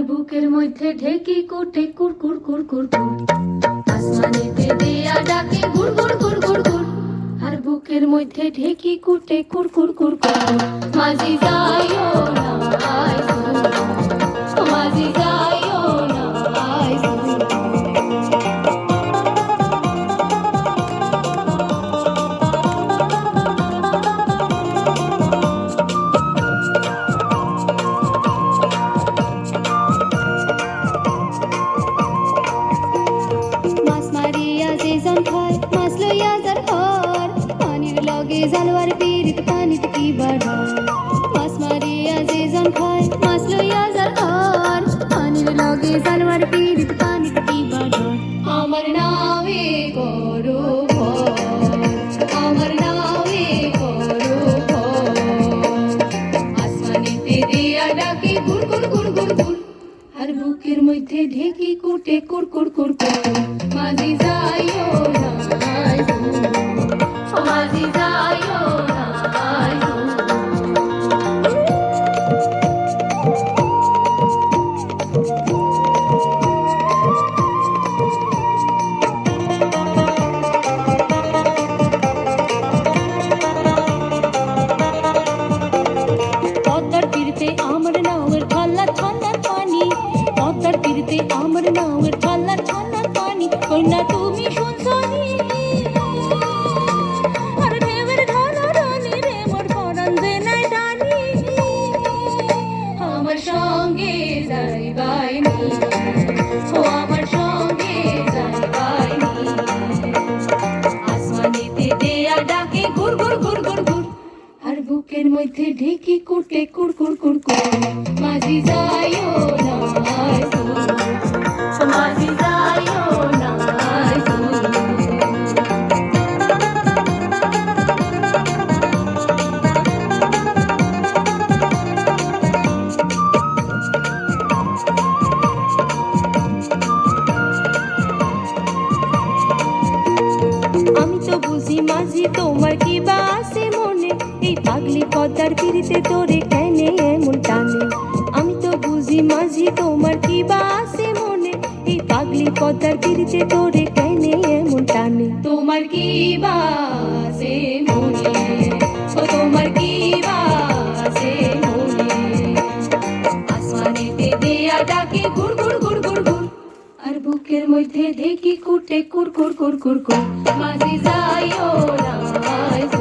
বুকের মধ্যে ঢেকি কোটে কুর কুর কুর কুর কুর, আসমানেতে দেয়া ডাকে গুড় গুড় গুড় গুড় গুড়, আর বুকের মধ্যে ঢেকি কোটে কুর কুর কুর কুর, মাঝি যাইও না আইসো, মাঝি যাইও না আইসো। জালওয়ার পীরিত পানিতে কি বাড়ার, মাছ মারিয়া যে জন খায় মাছ লইয়া যার ঘর, পানির লগে জালওয়ার পীরিত পানিতে কি বাড়ার। আমার নামে করো ভর, আমার নামে করো ভর, আসমানেতে দেয়া ডাকে গুড় গুড় গুড় গুড় গুড়, আর বুকের মধ্যে ঢেকি কুটে কুর কুর কুর কুর, মাঝি যাইও না আইসো, মাঝি যাইও না আইসো। পদ্মার তীরতে আমার নাওয়ের ঠাল্লা ঠান্ডার পানি, পদ্মার তীরতে আমার নাওয়ের ঠাল্লা ঠান্ডার পানি, কন্যা তুমি শুনছনি আর ঢেউয়ের ঢালা রানী রে মোর পরাণ যে নাই ডানি, আমার সঙ্গে যাইবাইনি, ও আমার সঙ্গে যাইবাইনি, আসমানেতে দেয়া ডাকে গুড় গুড় গুড় গুড় গুড়, আর বুকের মধ্যে ঢেকি কুটে কুর কুর কুর কুর, মাঝি যাইও না আইসো, মাঝি যাইও না আইসো। আমি তো বুঝি মাঝি তোমার কি বা আছে মনে, এই পাগলি পদ্মার তীরিতে তোরে কেনে এমন টানে, আমি তো বুঝি মাঝি তোমার কি বা আছে মনে, এই পাগলি পদ্মার তীরিতে তোরে কেনে এমন টানে, তোমার কি বা আছে মনে, ও তোমার কি বা আছে মনে, আসমানেতে দেয়া ডাকে গুড় গুড় গুড় গুড় গুড়, আর বুকের মধ্যে ঢেকি কুটে কুর কুর কুর কুর কুর, মাঝি যাইও না আইসো।